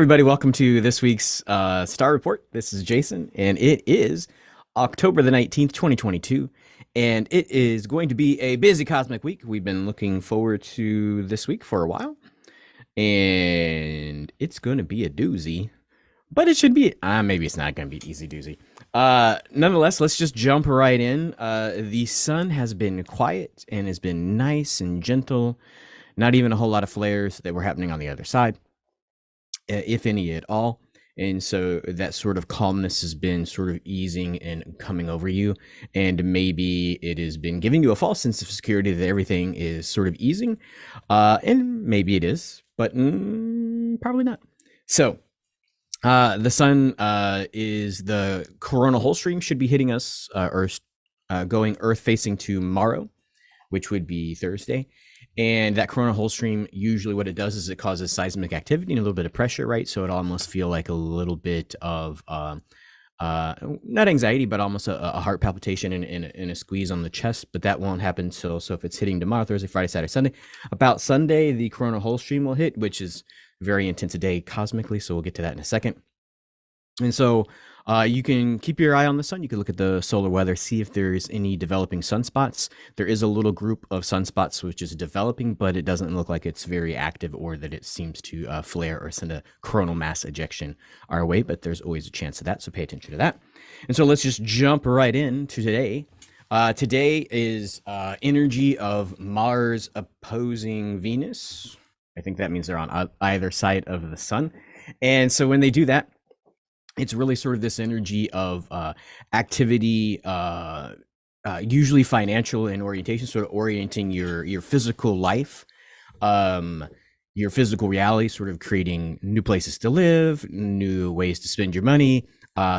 Everybody, welcome to this week's Star Report. This is Jason, and it is October the 19th, 2022, and it is going to be a busy cosmic week. We've been looking forward to this week for a while, and it's going to be a doozy, but it should be, maybe it's not going to be easy doozy. Nonetheless, let's just jump right in. The sun has been quiet and has been nice and gentle, not even a whole lot of flares that were happening on the other side, if any at all. And so that sort of calmness has been sort of easing and coming over you. And maybe it has been giving you a false sense of security that everything is sort of easing. And maybe it is, but probably not. So the sun is the coronal hole stream should be hitting us, going Earth facing tomorrow, which would be Thursday. And that coronal hole stream, usually what it does is it causes seismic activity and a little bit of pressure, right? So it almost feel like a little bit of not anxiety, but almost a heart palpitation and a squeeze on the chest. But that won't happen so if it's hitting tomorrow, Thursday, Friday, Saturday, Sunday. About Sunday, the coronal hole stream will hit, which is very intense a day cosmically. So we'll get to that in a second. And so you can keep your eye on the sun. You can look at the solar weather, see if there's any developing sunspots. There is a little group of sunspots which is developing, but it doesn't look like it's very active or that it seems to flare or send a coronal mass ejection our way, but there's always a chance of that, so pay attention to that. And so let's just jump right into today. Today is energy of Mars opposing Venus. I think that means they're on either side of the sun. And so when they do that, it's really sort of this energy of activity, usually financial in orientation, sort of orienting your physical life, your physical reality, sort of creating new places to live, new ways to spend your money,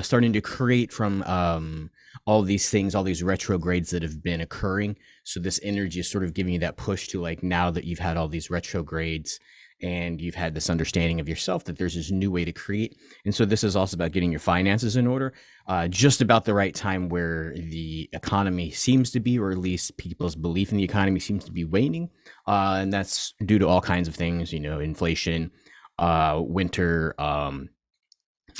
starting to create from all these things, all these retrogrades that have been occurring. So this energy is sort of giving you that push to, like, now that you've had all these retrogrades and you've had this understanding of yourself, that there's this new way to create. And so this is also about getting your finances in order, just about the right time where the economy seems to be, or at least people's belief in the economy seems to be waning. And that's due to all kinds of things, inflation, winter,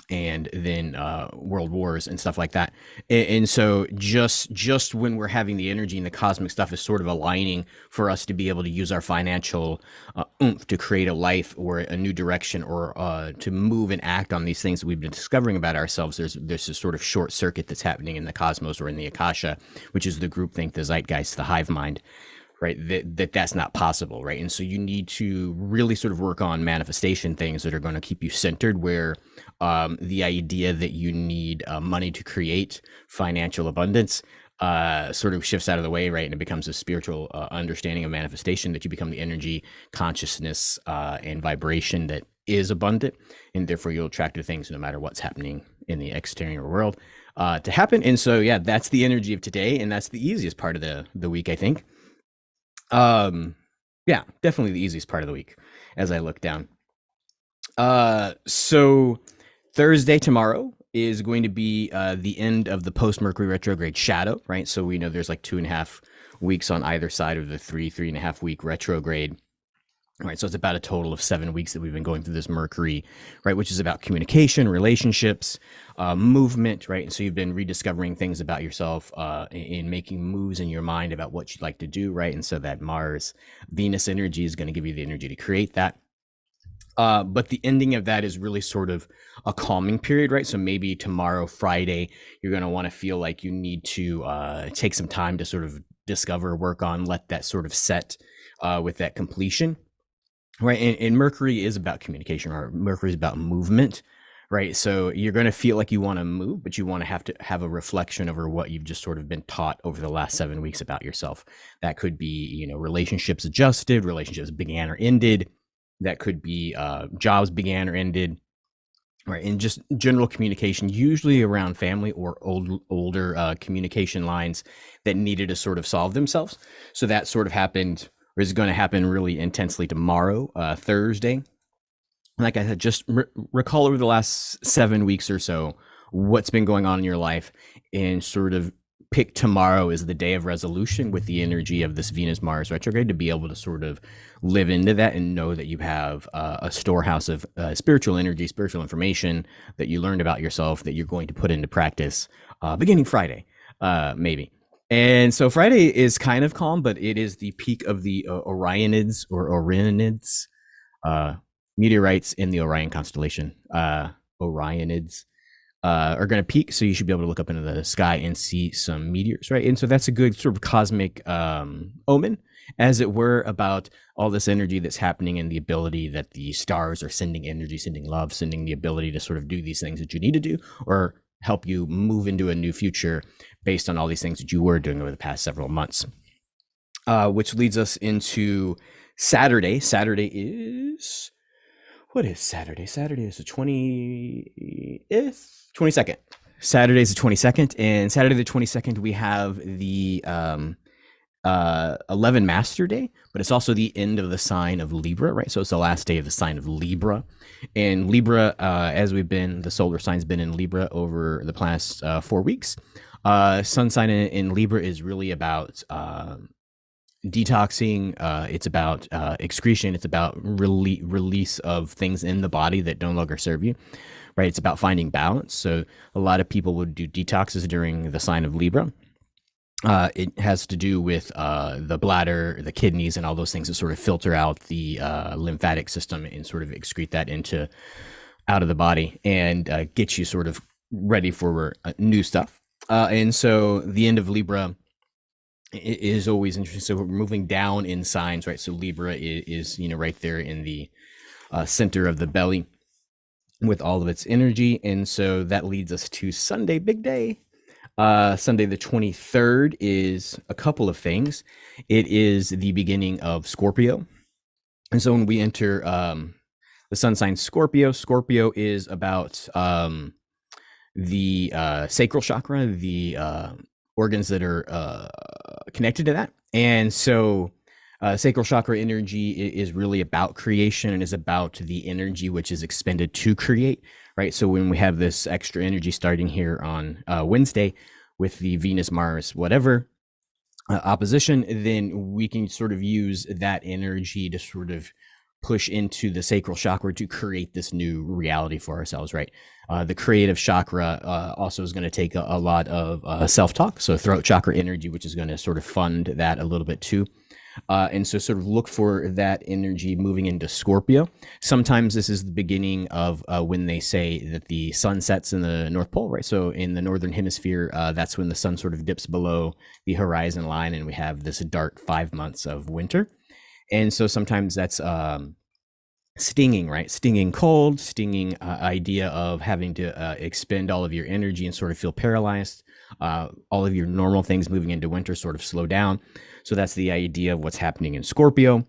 and then world wars and stuff like that. And so just when we're having the energy and the cosmic stuff is sort of aligning for us to be able to use our financial oomph to create a life or a new direction, or to move and act on these things that we've been discovering about ourselves, there's this sort of short circuit that's happening in the cosmos, or in the akasha, which is the groupthink, the zeitgeist, the hive mind, right? That's not possible, right? And so you need to really sort of work on manifestation things that are going to keep you centered, where the idea that you need money to create financial abundance sort of shifts out of the way, right? And it becomes a spiritual understanding of manifestation, that you become the energy, consciousness, and vibration that is abundant, and therefore you'll attract to things no matter what's happening in the exterior world to happen. And so, yeah, that's the energy of today, and that's the easiest part of the week, I think. Yeah, definitely the easiest part of the week as I look down. So Thursday, tomorrow, is going to be the end of the post-Mercury retrograde shadow, right? So we know there's like 2.5 weeks on either side of the 3.5 week retrograde. Right, so it's about a total of 7 weeks that we've been going through this Mercury, right, which is about communication, relationships, movement, right? And so you've been rediscovering things about yourself, in making moves in your mind about what you'd like to do, right? And so that Mars Venus energy is going to give you the energy to create that. But the ending of that is really sort of a calming period, right? So maybe tomorrow, Friday, you're going to want to feel like you need to take some time to sort of discover, work on, let that sort of set with that completion. Right. And Mercury is about communication, or Mercury is about movement, right? So you're going to feel like you want to move, but you want to have a reflection over what you've just sort of been taught over the last 7 weeks about yourself. That could be, relationships adjusted, relationships began or ended. That could be jobs began or ended, right? And just general communication, usually around family or older communication lines that needed to sort of solve themselves. So that sort of happened, or is going to happen really intensely tomorrow, Thursday. Like I said, just recall over the last 7 weeks or so what's been going on in your life, and sort of pick tomorrow as the day of resolution with the energy of this Venus Mars retrograde to be able to sort of live into that and know that you have a storehouse of spiritual energy, spiritual information that you learned about yourself that you're going to put into practice beginning Friday, maybe. And so Friday is kind of calm, but it is the peak of the Orionids, uh, meteorites in the Orion constellation. Orionids are going to peak, so you should be able to look up into the sky and see some meteors, right? And so that's a good sort of cosmic omen, as it were, about all this energy that's happening and the ability that the stars are sending energy, sending love, sending the ability to sort of do these things that you need to do or help you move into a new future based on all these things that you were doing over the past several months. Which leads us into Saturday. Saturday is, what is Saturday? Saturday is the 22nd. Saturday is the 22nd, and Saturday the 22nd we have the 11 Master Day, but it's also the end of the sign of Libra, right? So it's the last day of the sign of Libra. And Libra, as the solar sign's been in Libra over the past 4 weeks. Sun sign in Libra is really about detoxing. It's about excretion. It's about release of things in the body that no longer serve you, right? It's about finding balance. So a lot of people would do detoxes during the sign of Libra. It has to do with the bladder, the kidneys, and all those things that sort of filter out the lymphatic system and sort of excrete that out of the body and get you sort of ready for new stuff. And so the end of Libra is always interesting. So we're moving down in signs, right? So Libra is right there in the center of the belly with all of its energy. And so that leads us to Sunday, big day. Sunday the 23rd is a couple of things. It is the beginning of Scorpio. And so when we enter the sun sign Scorpio, Scorpio is about the sacral chakra, the organs that are connected to that. And so sacral chakra energy is really about creation and is about the energy which is expended to create, right? So when we have this extra energy starting here on Wednesday with the Venus, Mars, whatever opposition, then we can sort of use that energy to sort of push into the sacral chakra to create this new reality for ourselves, right? The creative chakra also is going to take a lot of self-talk. So throat chakra energy, which is going to sort of fund that a little bit too. And so sort of look for that energy moving into Scorpio. Sometimes this is the beginning of when they say that the sun sets in the North Pole, right? So in the Northern Hemisphere, that's when the sun sort of dips below the horizon line and we have this dark 5 months of winter. And so sometimes that's stinging, right? Stinging cold, stinging idea of having to expend all of your energy and sort of feel paralyzed. All of your normal things moving into winter sort of slow down. So that's the idea of what's happening in Scorpio.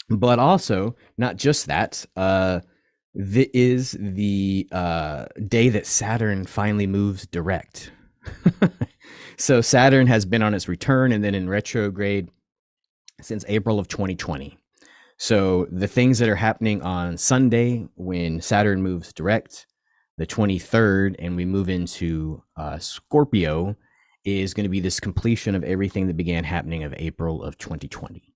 But also, not just that, is the day that Saturn finally moves direct. So Saturn has been on its return and then in retrograde since April of 2020. So the things that are happening on Sunday when Saturn moves direct, the 23rd, and we move into Scorpio, is going to be this completion of everything that began happening of April of 2020.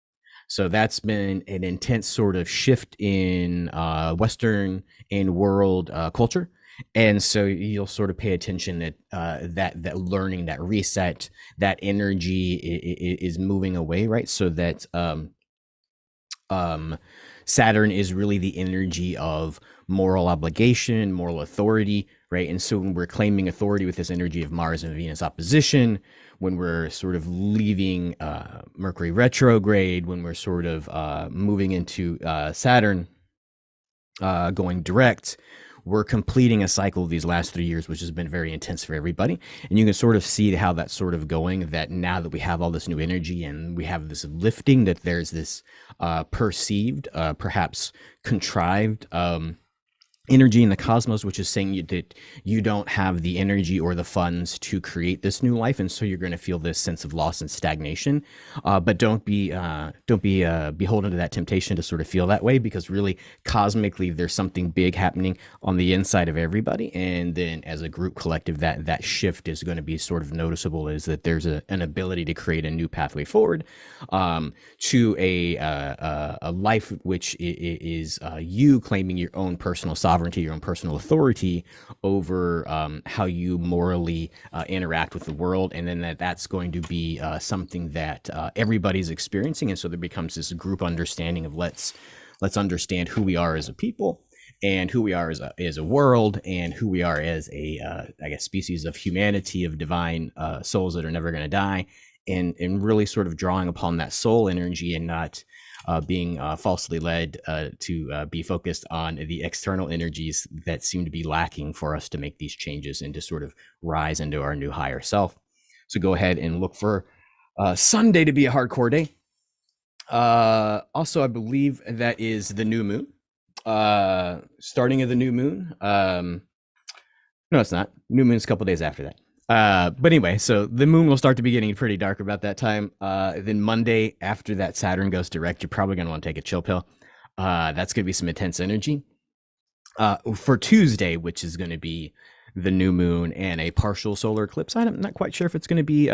So that's been an intense sort of shift in Western and world culture. And so you'll sort of pay attention that that learning, that reset, that energy is moving away, right? So that Saturn is really the energy of moral obligation, moral authority, right? And so when we're claiming authority with this energy of Mars and Venus opposition, when we're sort of leaving Mercury retrograde, when we're sort of moving into Saturn going direct, we're completing a cycle of these last 3 years, which has been very intense for everybody. And you can sort of see how that's sort of going, that now that we have all this new energy and we have this lifting, that there's this perceived, perhaps contrived energy in the cosmos, which is saying that you don't have the energy or the funds to create this new life, and so you're going to feel this sense of loss and stagnation. But don't be beholden to that temptation to sort of feel that way, because really cosmically there's something big happening on the inside of everybody, and then as a group collective, that shift is going to be sort of noticeable. Is that there's an ability to create a new pathway forward, to a life which is you claiming your own personal sovereignty, your own personal authority over how you morally interact with the world, and then that's going to be something that everybody's experiencing, and so there becomes this group understanding of let's understand who we are as a people, and who we are as a world, and who we are as a I guess species of humanity, of divine souls that are never going to die, and really sort of drawing upon that soul energy, and not being falsely led to be focused on the external energies that seem to be lacking for us to make these changes and to sort of rise into our new higher self. So go ahead and look for Sunday to be a hardcore day. Also, I believe that is the new moon. Starting of the new moon. No, it's not. New moon's a couple days after that. But anyway, so the moon will start to be getting pretty dark about that time. Then Monday, after that Saturn goes direct, you're probably going to want to take a chill pill. That's going to be some intense energy. For Tuesday, which is going to be the new moon and a partial solar eclipse. I'm not quite sure if it's going to be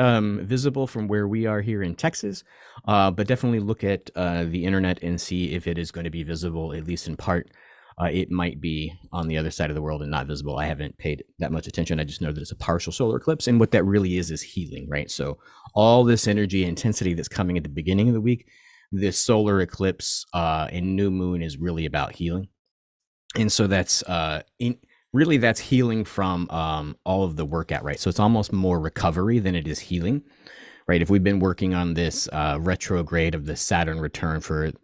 visible from where we are here in Texas, but definitely look at the internet and see if it is going to be visible, at least in part. It might be on the other side of the world and not visible. I haven't paid that much attention. I just know that it's a partial solar eclipse, and what that really is healing, right? So all this energy intensity that's coming at the beginning of the week, this solar eclipse and new moon is really about healing. And so that's really that's healing from all of the workout, right? So it's almost more recovery than it is healing, right? If we've been working on this retrograde of the Saturn return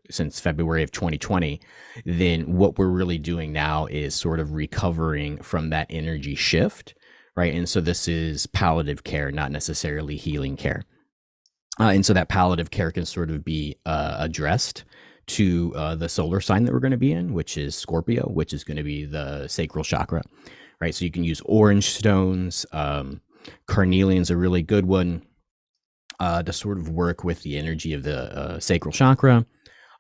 since February of 2020, then what we're really doing now is sort of recovering from that energy shift, right? And so this is palliative care, not necessarily healing care. And so that palliative care can sort of be addressed to the solar sign that we're going to be in, which is Scorpio, which is going to be the sacral chakra, right? So you can use orange stones. Carnelian's a really good one to sort of work with the energy of the sacral chakra.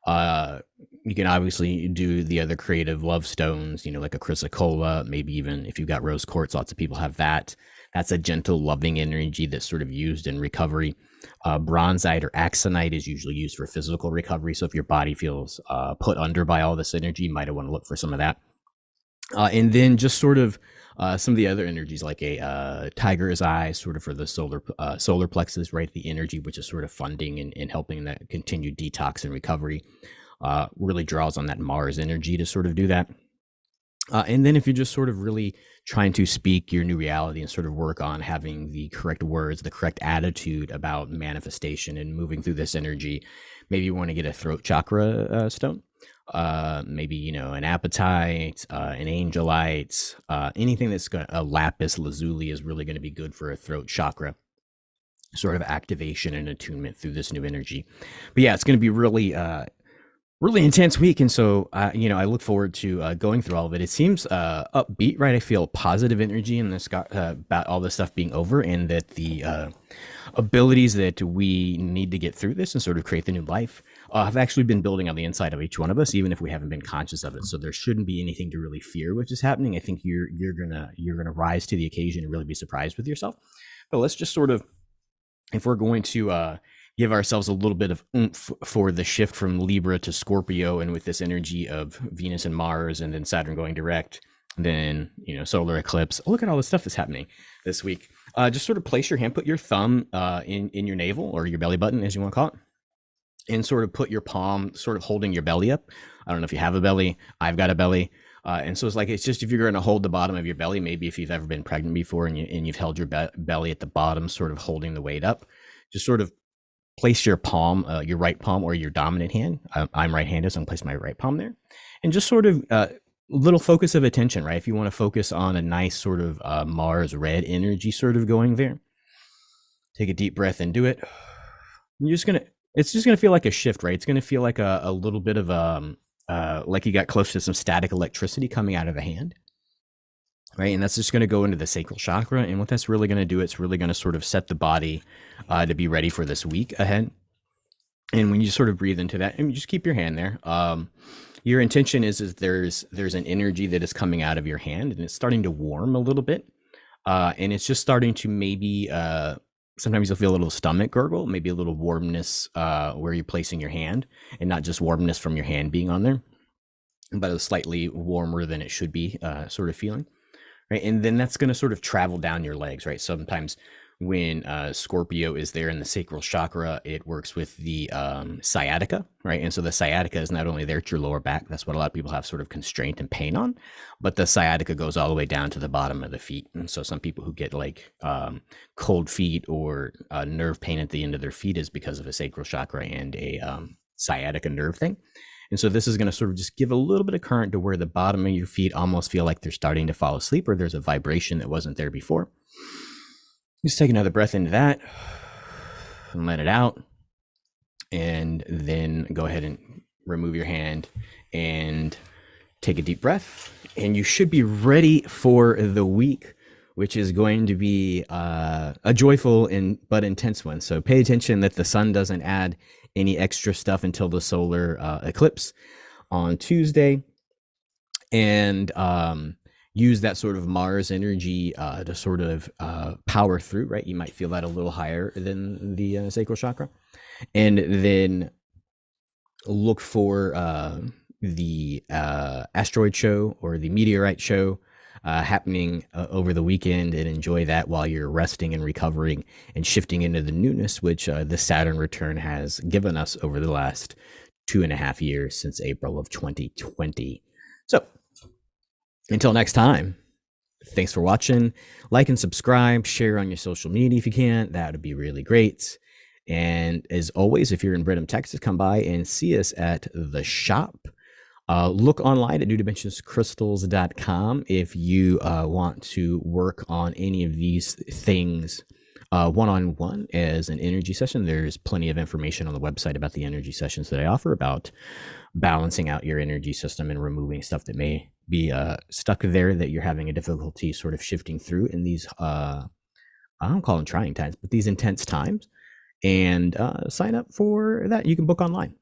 You can obviously do the other creative love stones, like a chrysocolla, maybe even if you've got rose quartz, lots of people have that. That's a gentle, loving energy that's sort of used in recovery. Bronzite or axonite is usually used for physical recovery. So if your body feels put under by all this energy, you might want to look for some of that. And then just sort of some of the other energies, like a tiger's eye, sort of for the solar plexus, right? The energy which is sort of funding and helping that continued detox and recovery, really draws on that Mars energy to sort of do that. And then if you're just sort of really trying to speak your new reality and sort of work on having the correct words, the correct attitude about manifestation and moving through this energy, maybe you want to get a throat chakra stone. Maybe an apatite, an angelite, anything that's got a lapis lazuli is really going to be good for a throat chakra sort of activation and attunement through this new energy. But yeah, it's going to be really intense week, and so I look forward to going through all of it. It seems upbeat, right? I feel positive energy in this about all this stuff being over, and that the abilities that we need to get through this and sort of create the new life have actually been building on the inside of each one of us, even if we haven't been conscious of it. So there shouldn't be anything to really fear which is happening. I think you're gonna rise to the occasion and really be surprised with yourself. But let's just sort of, if we're going to give ourselves a little bit of oomph for the shift from Libra to Scorpio, and with this energy of Venus and Mars, and then Saturn going direct, then solar eclipse. Look at all the stuff that's happening this week. Just sort of place your hand, put your thumb in your navel, or your belly button, as you want to call it, and sort of put your palm sort of holding your belly up. I don't know if you have a belly. I've got a belly. And so it's just if you're going to hold the bottom of your belly, maybe if you've ever been pregnant before and you've held your belly at the bottom, sort of holding the weight up, just sort of place your palm, your right palm, or your dominant hand. I'm right-handed, so I'm placing my right palm there, and just sort of little focus of attention, right? If you want to focus on a nice sort of Mars red energy sort of going there, take a deep breath and do it. It's just gonna feel like a shift, right? It's gonna feel like a little bit of like you got close to some static electricity coming out of the hand, right? And that's just going to go into the sacral chakra. And what that's really going to do, it's really going to sort of set the body to be ready for this week ahead. And when you sort of breathe into that, and you just keep your hand there. Your intention is there's an energy that is coming out of your hand, and it's starting to warm a little bit, and it's just starting to maybe. Sometimes you'll feel a little stomach gurgle, maybe a little warmness where you're placing your hand, and not just warmness from your hand being on there, but a slightly warmer than it should be sort of feeling, right? And then that's going to sort of travel down your legs, right? Sometimes when Scorpio is there in the sacral chakra, it works with the sciatica, right? And so the sciatica is not only there at your lower back, that's what a lot of people have sort of constraint and pain on, but the sciatica goes all the way down to the bottom of the feet. And so some people who get like cold feet or nerve pain at the end of their feet is because of a sacral chakra and a sciatica nerve thing. And so this is going to sort of just give a little bit of current to where the bottom of your feet almost feel like they're starting to fall asleep, or there's a vibration that wasn't there before. Just take another breath into that and let it out. And then go ahead and remove your hand and take a deep breath. And you should be ready for the week, which is going to be a joyful but intense one. So pay attention that the sun doesn't add any extra stuff until the solar eclipse on Tuesday. And use that sort of Mars energy to sort of power through, right? You might feel that a little higher than the sacral chakra. And then look for the asteroid show or the meteorite show happening over the weekend, and enjoy that while you're resting and recovering and shifting into the newness, which the Saturn return has given us over the last 2.5 years since April of 2020. So, until next time, thanks for watching. Like and subscribe, share on your social media if you can. That would be really great. And as always, if you're in Brenham, Texas, come by and see us at the shop. Look online at newdimensionscrystals.com if you want to work on any of these things one-on-one as an energy session. There's plenty of information on the website about the energy sessions that I offer, about balancing out your energy system and removing stuff that may be stuck there that you're having a difficulty sort of shifting through in these I don't call them trying times, but these intense times. And sign up for that. You can book online.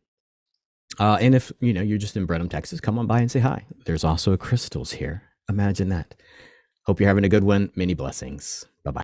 And if you're just in Brenham, Texas, come on by and say hi. There's also crystals here. Imagine that. Hope you're having a good one. Many blessings. Bye-bye.